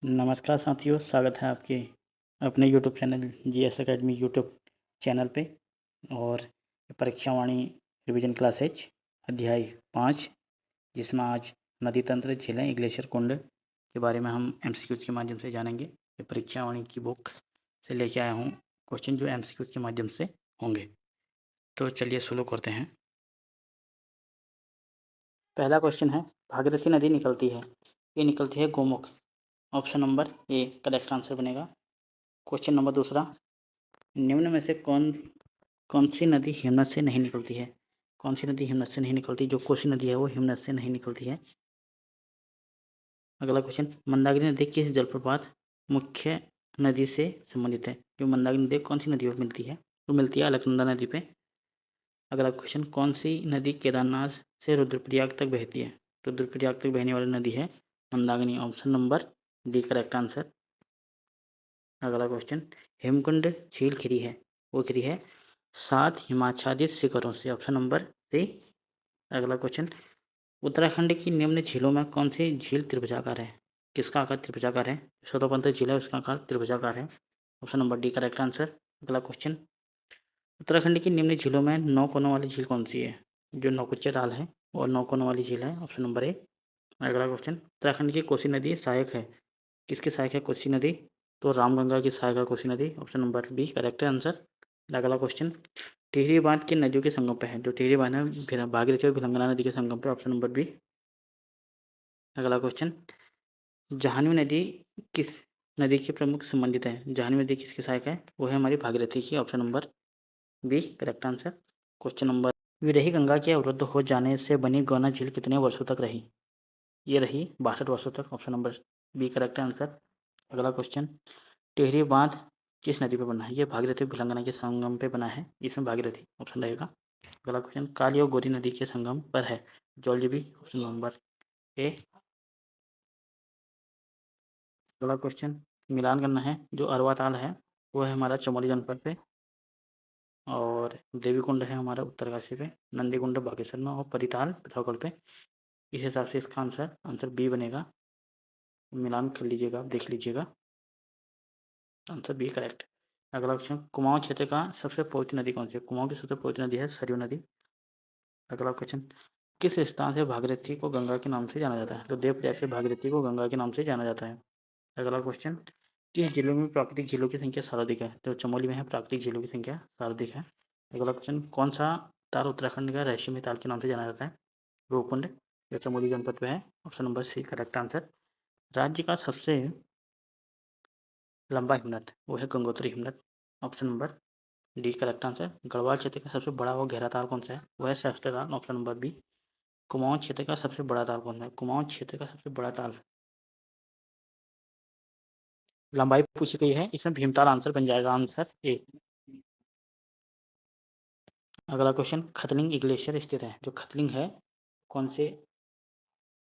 नमस्कार साथियों, स्वागत है आपके अपने YouTube channel GS academy YouTube channel पे। और परीक्षावाणी रिवीजन क्लास एच अध्याय 5, जिसमें आज नदी तंत्र, झीलें, ग्लेशियर कुंड के बारे में हम एमसीक्यूज के माध्यम से जानेंगे। ये परीक्षावाणी की बुक से लेके आया हूँ क्वेश्चन जो एमसीक्यूज के माध्यम से होंगे। तो चलिए शुरू करते हैं। पहला क्वेश्चन है, भागीरथी नदी निकलती है, ये निकलती है Gomukh. Option number A correct answer बनेगा। क्वेश्चन नंबर दूसरा, निम्न में से कौन सी नदी हिमनद से नहीं निकलती है? कौन सी नदी हिमनद से नहीं निकलती? जो कोसी नदी है वो हिमनद से नहीं निकलती है। अगला क्वेश्चन, मंदाकिनी नदी किस जलप्रपात मुख्य नदी से संबंधित है? जो मंदाकिनी नदी कौन सी नदी पर मिलती है? वो मिलती है अलकनंदा नदी पे। अगला क्वेश्चन, कौन सी नदी केदारनाथ से रुद्रप्रयाग तक बहती है? रुद्रप्रयाग तक बहने वाली नदी है Mandakini. Option number D correct answer. अगला क्वेश्चन, हेमकुंड झील घिरी है, वो घिरी है 7 हिमाच्छादित शिखरों से। Option number C. अगला क्वेश्चन, उत्तराखंड की निम्न झीलों में कौन सी झील त्रिभुजाकार है? किसका आकार त्रिभुजाकार है? स्वतंत्र झील है उसका आकार त्रिभुजाकार है। Option number D correct answer. अगला क्वेश्चन, उत्तराखंड की निम्न झीलों में 9 कोनों वाली झील कौन सी है? जो नौकुचिया ताल है और 9 कोनों वाली झील है। ऑप्शन नंबर ए। अगला क्वेश्चन, उत्तराखंड की कोसी नदी सहायक है, किसकी सहायक है कोसी नदी? तो रामगंगा की सहायक है कोसी नदी। Option number B correct answer. अगला क्वेश्चन, टिहरी बांध किन नदियों के संगम पे है? जो टिहरी बांध है भागीरथी और भिलंगना नदी के संगम पे। Option number B. अगला क्वेश्चन, जाह्नवी नदी किस नदी की प्रमुख संबंधित है? जाह्नवी नदी किसकी सहायक है? वो है हमारी भागीरथी की। Option number B correct answer. Question number, Virahi Ganga के अवरुद्ध हो जाने से बनी गौना झील कितने वर्षों तक रही? ये रही 62 वर्षों तक। Option number B correct answer. अगला क्वेश्चन, टिहरी बांध किस नदी पर बना है? ये भागीरथी भिलंगना के संगम पे बना है, इसमें भागीरथी ऑप्शन रहेगा। अगला क्वेश्चन, काली और गोरी नदी के संगम पर है जौलजीबी। ऑप्शन नंबर ए। अगला क्वेश्चन, मिलान करना है। जो अरवा ताल है वो है हमारा चमोली जनपद पे, और देवी कुंड है हमारा उत्तरकाशी पे, नंदी कुंड बागेश्वर में, और परिताल पिथौरागढ़ पे। इस हिसाब से इसका आंसर बी बनेगा। मिलान कर लीजिएगा, आप देख लीजिएगा। Answer B correct. अगला क्वेश्चन, कुमाऊं क्षेत्र का सबसे पवित्र नदी कौन सी है? कुमाऊं की सबसे पवित्र नदी है सरयू नदी। अगला क्वेश्चन, किस स्थान से भागीरथी को गंगा के नाम से जाना जाता है? तो देवप्रयाग से भागीरथी को गंगा के नाम से जाना जाता है। अगला क्वेश्चन, किस जिलों में प्राकृतिक झीलों की संख्या सर्वाधिक है? तो चमोली में है प्राकृतिक झीलों की संख्या सर्वाधिक है। अगला क्वेश्चन, कौन सा ताल उत्तराखंड का रहस्यमय ताल के नाम से जाना जाता है? रूपकुंड, जो चमोली जनपद में है। Option number C correct answer. राज्य का सबसे लंबा हिमनद वो है गंगोत्री हिमनद। Option number D correct answer. Garhwal क्षेत्र का सबसे बड़ा व गहरा ताल कौन सा है? वह है सहस्त्र ताल। Option number B. कुमाऊं क्षेत्र का सबसे बड़ा ताल कौन सा है? कुमाऊं क्षेत्र का सबसे बड़ा ताल, लंबाई पूछी गई है, इसमें भीमताल आंसर बन जाएगा। Answer A. अगला क्वेश्चन, खतलिंग ग्लेशियर स्थित है। जो खतलिंग है कौन से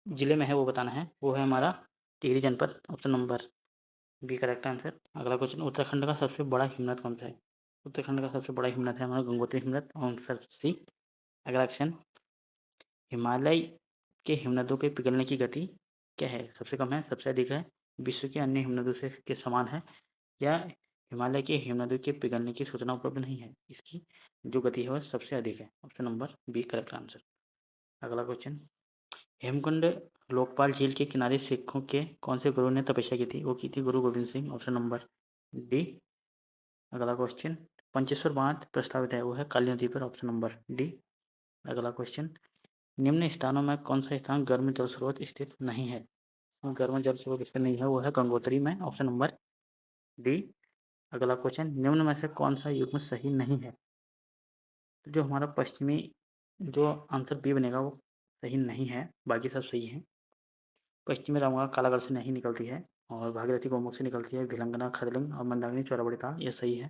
जिले में है वो बताना है। वो है हमारा टिहरी जनपद। Option number B correct answer. अगला क्वेश्चन, उत्तराखंड का सबसे बड़ा हिमनद कौन सा है? उत्तराखंड का सबसे बड़ा हिमनद है हमारा गंगोत्री हिमनद। Answer C. अगला क्वेश्चन, हिमालय के हिमनदों के पिघलने की गति क्या है? सबसे कम है, सबसे अधिक है, विश्व के अन्य हिमनदों से के समान है, या हिमालय के हिमनदों के पिघलने की सूचना उपलब्ध नहीं है? इसकी जो गति है वह सबसे अधिक है। Option number B correct answer. अगला क्वेश्चन, हेमकुंड लोकपाल झील के किनारे सिखों के कौन से गुरु ने तपस्या की थी? वो की थी गुरु Govind Singh. Option number D. अगला क्वेश्चन, पंचेश्वर बांध प्रस्तावित है, वो है काली नदी पर। Option number D. अगला क्वेश्चन, निम्न स्थानों में कौन सा स्थान गर्म जल स्रोत स्थित नहीं है? गर्म जल स्रोत स्थित नहीं है, वो है गंगोत्री में। Option number D. अगला क्वेश्चन, निम्न में से कौन सा युग्म सही नहीं है? तो जो हमारा पश्चिमी जो आंसर बी बनेगा वो सही नहीं है, बाकी सब सही है। पश्चिमी रामगंगा कालागढ़ से नहीं निकलती है, और भागीरथी गोमुख से निकलती है, भिलंगना खरलिंग और मंदाकिनी चौराबड़ी ताल, ये सही है।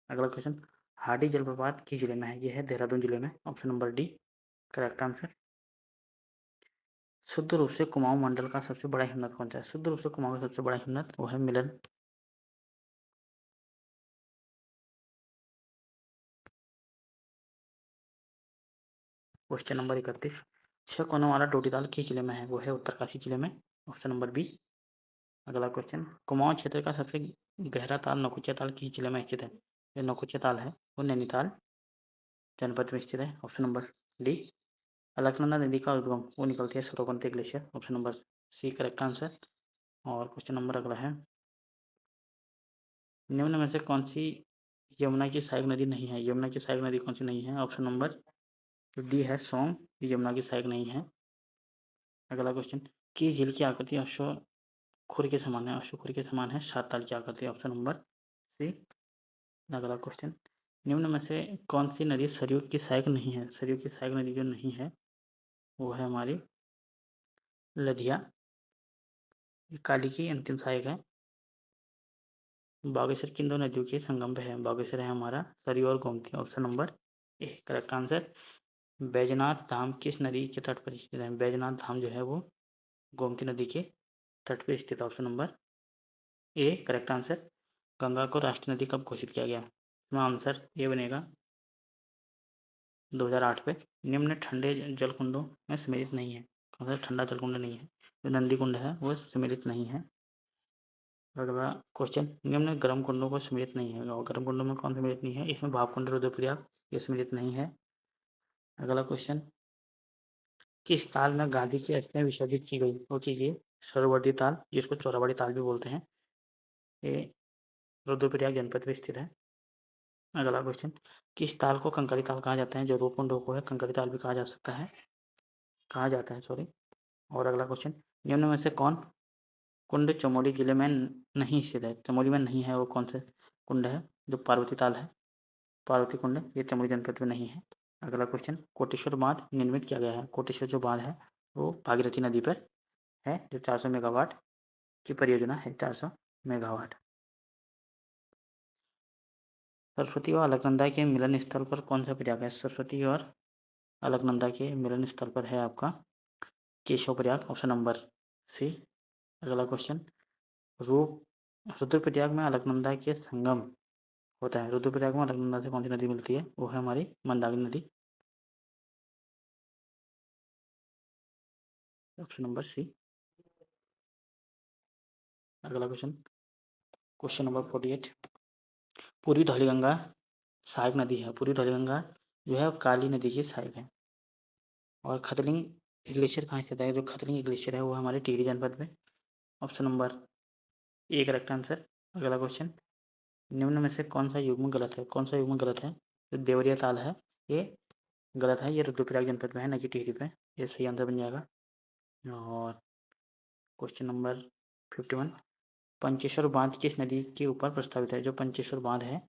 अगला क्वेश्चन, हाडी जलप्रपात किस जिले में है? ये है देहरादून जिले में। Option number D correct answer. शुद्ध रूप से कुमाऊं मंडल का सबसे बड़ा हिमनद कौन सा है? शुद्ध रूप से कुमाऊं का सबसे बड़ा हिमनद वो है मिलन। क्वेश्चन नंबर 31, 6 कोनों वाला टोटीताल किस जिले में है? वो है उत्तरकाशी जिले में। Option number B. अगला क्वेश्चन, कुमाऊं क्षेत्र का सबसे गहरा ताल नौकुचिया ताल किस जिले में स्थित है? जो नौकुचिया ताल है वो नैनीताल जनपद में स्थित है। Option number D. अलकनंदा नदी का उद्गम वो निकलती है सोरोबंते glacier. Option number C correct answer. और क्वेश्चन नंबर अगला है, निम्न में से कौन सी यमुना की सहायक नदी नहीं है? यमुना की सहायक नदी कौन सी नहीं है? ऑप्शन नंबर डी है सोम, यमुना की सहायक नहीं है। अगला क्वेश्चन, किस झील की आकृति अशोक के समान है? अशोक के समान है सात ताल की आकृति। Option number C. अगला क्वेश्चन, निम्न में से कौन सी नदी सरयू की सहायक नहीं है? सरयू की सहायक नदी जो नहीं है वो है हमारी लधिया, काली की अंतिम सहायक है। बागेश्वर किन दो नदियों के संगम पे है? बागेश्वर है हमारा सरयू और Gomti. Option number A correct answer. Baijnath Dham किस नदी के तट पर स्थित है? बैजनाथ धाम जो है वो गोमती नदी के तट पर स्थित है। Option number A correct answer. Ganga को राष्ट्रीय नदी कब घोषित किया गया? इसमें आंसर ए बनेगा 2008 पे। निम्न ठंडे जल कुंडों में सम्मिलित नहीं है? कौन सा ठंडा जल कुंड नहीं है? जो नंदी कुंड है वो सम्मिलित नहीं है। अगला क्वेश्चन, निम्न गर्म कुंडों को सम्मिलित नहीं है? और गर्म कुंडों में कौन सम्मिलित नहीं है? इसमें भावकुंड रुद्रप्रयाग ये सम्मिलित नहीं है। अगला क्वेश्चन, किस ताल में गांधी की अस्थियां विसर्जित की गई? वो की गई सरोवर्ती ताल, जिसको चौराबाड़ी ताल भी बोलते हैं। ये रुद्रप्रयाग जनपद में स्थित है। अगला क्वेश्चन, किस ताल को कंकड़ी ताल कहा जाता है? जो रूप कुंडों को है कंकड़ी ताल भी कहा जा सकता है, कहा जाता है सॉरी। और अगला क्वेश्चन, निम्न में से कौन कुंड चमोली जिले में नहीं स्थित है? चमोली में नहीं है वो कौन से कुंड है? जो पार्वती ताल है, पार्वती कुंड, ये चमोली जनपद में नहीं है। अगला क्वेश्चन, कोटेश्वर बांध निर्मित किया गया है? कोटेश्वर जो बांध है वो भागीरथी नदी पर है, जो 400 मेगावाट की परियोजना है। 400 मेगावाट। सरस्वती और अलकनंदा के मिलन स्थल पर कौन सा प्रयाग है? सरस्वती और अलकनंदा के मिलन स्थल पर है आपका Keshav Prayag. Option number C. अगला क्वेश्चन, रूप रुद्रप्रयाग में अलकनंदा के संगम होता है। रुद्रप्रयाग में अलकनंदा से कौन सी नदी मिलती है? वो है हमारी मंदाकिनी नदी। Option number C. अगला क्वेश्चन, क्वेश्चन नंबर 48, पूर्वी धौलीगंगा सहायक नदी है। पूर्वी धौलीगंगा जो है काली नदी की सहायक है। और खतलिंग ग्लेशियर कहाँ स्थित है? जो खतलिंग ग्लेशियर है वो हमारे टिहरी जनपद में। Option number A correct answer. अगला क्वेश्चन, निम्न में से कौन सा युग्म गलत है? कौन सा युग्म गलत है? जो देवरिया ताल है ये गलत है, ये रुद्रप्रयाग जनपद में है, न कि टिहरी पे। ये सही आंसर बन जाएगा। और क्वेश्चन नंबर 51, पंचेश्वर बांध किस नदी के ऊपर प्रस्तावित है? जो पंचेश्वर बांध है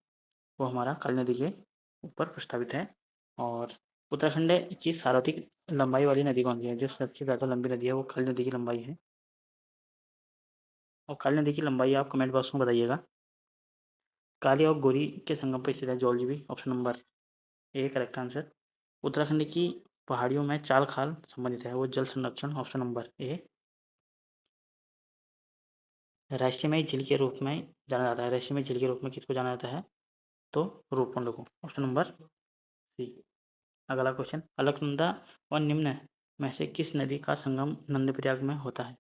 वो हमारा काली नदी के ऊपर प्रस्तावित है। और उत्तराखंड की सर्वाधिक लंबाई वाली नदी कौन सी है? जो सबसे ज़्यादा लंबी नदी है वो काली नदी की लंबाई है। और काली नदी की लंबाई आप कमेंट बॉक्स में बताइएगा। काली और गोरी के संगम पर स्थित है Jauljibi. Option number A correct answer. Uttarakhand की पहाड़ियों में चाल खाल संबंधित है, वो जल संरक्षण। ऑप्शन नंबर ए। रहस्यमय झील के रूप में जाना जाता है। रहस्यमय झील के रूप में किसको जाना जाता है? तो रूपकुंड को। Option number C. अगला क्वेश्चन, अलकनंदा और निम्न में से किस नदी का संगम नंदप्रयाग में होता है?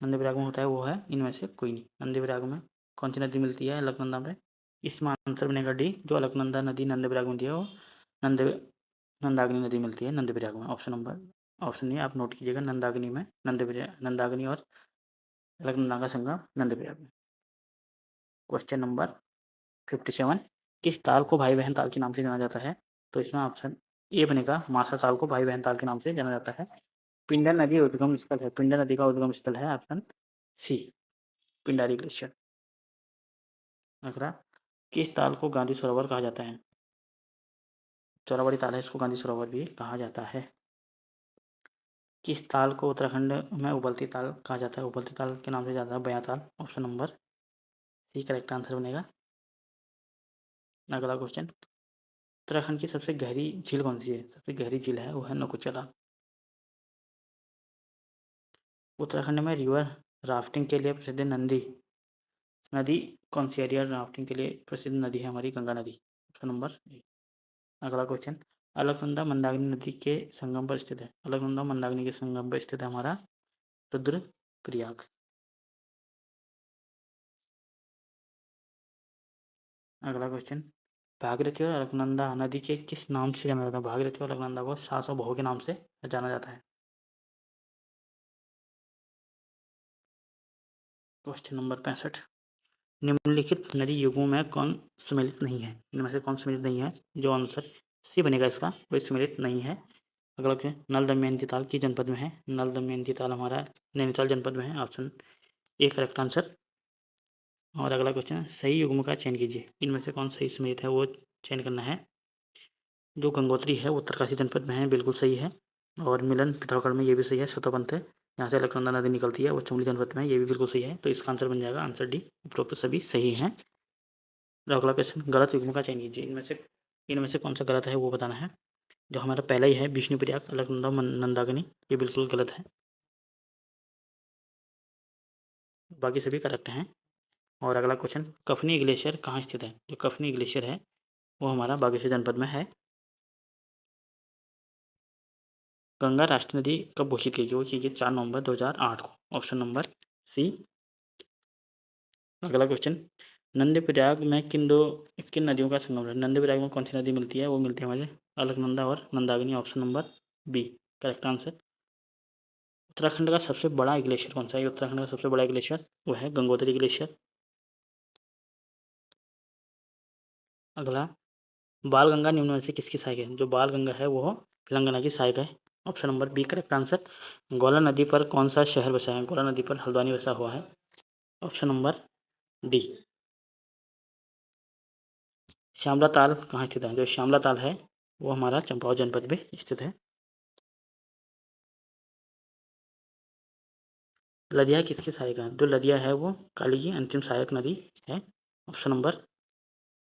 नंदप्रयाग में होता है वो है इनमें से कोई नहीं। नंदप्रयाग में कौन सी नदी मिलती है अलकनंदा में? इसमें आंसर बनेगा डी। जो अलकनंदा नदी नंदप्रयाग में मिलती है वो नंद नंदाग्नि नदी मिलती है नंदप्रयाग में। ऑप्शन नंबर ऑप्शन ये आप नोट कीजिएगा, नंदाग्नि में नंदाग्नि और अलकनंदा का संगम नंदप्रयाग में। क्वेश्चन नंबर 57, किस ताल को भाई बहन ताल के नाम से जाना जाता है? तो इसमें ऑप्शन ए बनेगा, मासा ताल को भाई बहन ताल के नाम से जाना जाता है। पिंडर नदी उद्गम स्थल है। पिंडर नदी का उद्गम स्थल है ऑप्शन सी, पिंडारी ग्लेशियर। अगला, किस ताल को गांधी सरोवर कहा जाता है? चौराबाड़ी ताल है, इसको गांधी सरोवर भी कहा जाता है। किस ताल को उत्तराखंड में उबलती ताल कहा जाता है? उबलती ताल के नाम से जाता है Bayan Tal. Option number C correct answer बनेगा। अगला क्वेश्चन, उत्तराखंड की सबसे गहरी झील कौन सी है? सबसे गहरी झील है वो है नौकुचिया ताल। उत्तराखंड में रिवर राफ्टिंग के लिए प्रसिद्ध नंदी नदी कौन सी है? रिवर राफ्टिंग के लिए प्रसिद्ध नदी है हमारी गंगा नदी। ऑप्शन नंबर ए। अगला क्वेश्चन, अलकनंदा मंदाकिनी नदी के संगम पर स्थित है। अलकनंदा मंदाकिनी के संगम पर स्थित है हमारा रुद्रप्रयाग। अगला क्वेश्चन, भागीरथी और अलकनंदा नदी के किस नाम से जाना जाता है? भागीरथी और अलकनंदा को सास और बहू के नाम से जाना जाता है। क्वेश्चन नंबर 65, निम्नलिखित नदी युगों में कौन सम्मिलित नहीं है? इनमें से कौन सम्मिलित नहीं है? जो आंसर सी बनेगा इसका, वही सम्मिलित नहीं है। अगला क्वेश्चन, नल दमयंती ताल किस जनपद में है? नल दमयंती ताल हमारा नैनीताल जनपद में है। Option A correct answer. और अगला क्वेश्चन, सही युग्म का चयन कीजिए। इनमें से कौन सही सम्मिलित है वो चयन करना है। जो गंगोत्री है वो उत्तरकाशी जनपद में है, बिल्कुल सही है। और मिलन पिथौरागढ़ में, ये भी सही है। स्वतंत्र है, यहाँ से अलकनंदा नदी निकलती है, वो चमोली जनपद में है, ये भी बिल्कुल सही है। तो इसका आंसर बन जाएगा आंसर डी, उपरोक्त सभी सही हैं। अगला क्वेश्चन, गलत युग्म का चयन कीजिए। इनमें से कौन सा गलत है वो बताना है। जो हमारा पहला ही है विष्णुप्रयाग अलकनंदा मंदाकिनी, ये बिल्कुल गलत है, बाकी सभी करेक्ट हैं। और अगला क्वेश्चन, कफनी ग्लेशियर कहाँ स्थित है? जो कफनी ग्लेशियर है वो हमारा बागेश्वर जनपद में है। गंगा राष्ट्रीय नदी कब घोषित की गई? वो की गई 4 नवंबर 2008 को। Option number C. अगला क्वेश्चन, नंदी प्रयाग में किन नदियों का संगम है? नंदी प्रयाग में कौन सी नदी मिलती है? वो मिलती है हमारे अलकनंदा और Mandakini. Option number B correct answer. Uttarakhand का सबसे बड़ा ग्लेशियर कौन सा है? उत्तराखंड का सबसे बड़ा ग्लेशियर वो है गंगोत्री ग्लेशियर। अगला, बाल गंगा निम्न में से किसकी सहायक है? जो बाल गंगा है वो तेलंगाना की सहायक है। Option number B correct answer. Gola नदी पर कौन सा शहर बसा है? गोला नदी पर हल्द्वानी बसा हुआ है। Option number D. श्यामला ताल कहाँ स्थित है? जो श्यामला ताल है वो हमारा चंपावत जनपद में स्थित है। लदिया किसकी सहायक है? जो लदिया है वो काली की अंतिम सहायक नदी है। Option number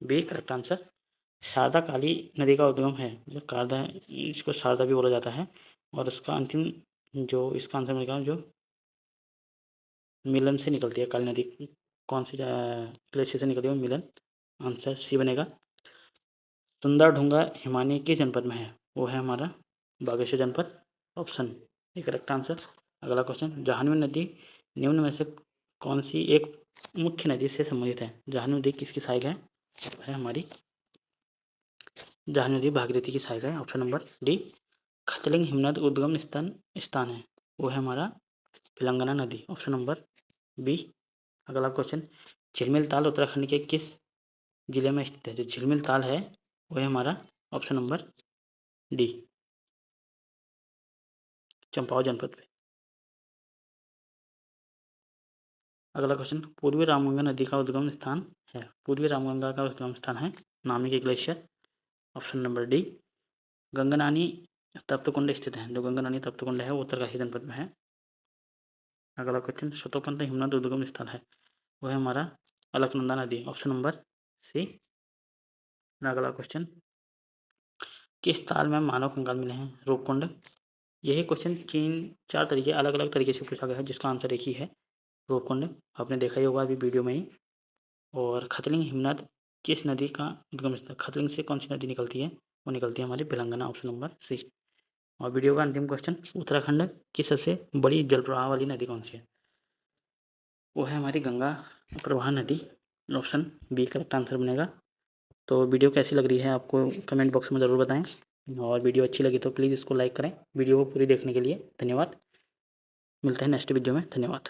B correct answer. Sharda Kali नदी का उद्गम है, जो शारदा, इसको शारदा भी बोला जाता है। और उसका अंतिम, जो इसका आंसर मिलेगा, जो मिलन से निकलती है काली नदी, कौन सी ग्लेशियर से निकलती है? मिलन। आंसर सी बनेगा। सुंदर ढूंगा हिमानी किस जनपद में है? वो है हमारा बागेश्वर जनपद। Option A correct answer. अगला क्वेश्चन, जाह्नवी नदी निम्न में से कौन सी एक मुख्य नदी से संबंधित है? जाह्नवी नदी किसकी सहायक है हमारी जाह्नवी नदी भागीरथी की सहायक है। Option number D. खतलिंग हिमनद उद्गम स्थान है, वो है हमारा तेलंगाना नदी। Option number B. अगला क्वेश्चन, झिलमिल ताल उत्तराखंड के किस जिले में स्थित है? जो झिलमिल ताल है वो है हमारा ऑप्शन नंबर डी, चंपावत जनपद पे। अगला क्वेश्चन, पूर्वी रामगंगा नदी का उद्गम स्थान है। पूर्वी रामगंगा का उद्गम स्थान है नामी glacier. Option number D. Gangnani Taptkund स्थित है। जो गंगनानी तप्तकुंड है वो उत्तरकाशी जनपद में है। अगला क्वेश्चन, स्वतंत्र हिमनद उद्गम स्थल है, वो है हमारा अलकनंदा नदी। Option number C. अगला क्वेश्चन, किस ताल में मानव कंकाल मिले हैं? रूपकुंड। यही क्वेश्चन 3-4 तरीके अलग अलग तरीके से पूछा गया है, जिसका आंसर एक ही है, रूपकुंड। आपने देखा ही होगा अभी वीडियो में ही। और खतलिंग हिमनद किस नदी का उद्गम स्थल? खतलिंग से कौन सी नदी निकलती है? वो निकलती है हमारी भिलंगना। ऑप्शन नंबर सी। और वीडियो का अंतिम क्वेश्चन, उत्तराखंड की सबसे बड़ी जल प्रवाह वाली नदी कौन सी है? वो है हमारी गंगा प्रवाह नदी। ऑप्शन बी करेक्ट आंसर बनेगा। तो वीडियो कैसी लग रही है आपको कमेंट बॉक्स में ज़रूर बताएं। और वीडियो अच्छी लगी तो प्लीज़ इसको लाइक करें। वीडियो को पूरी देखने के लिए धन्यवाद। मिलते हैं नेक्स्ट वीडियो में। धन्यवाद।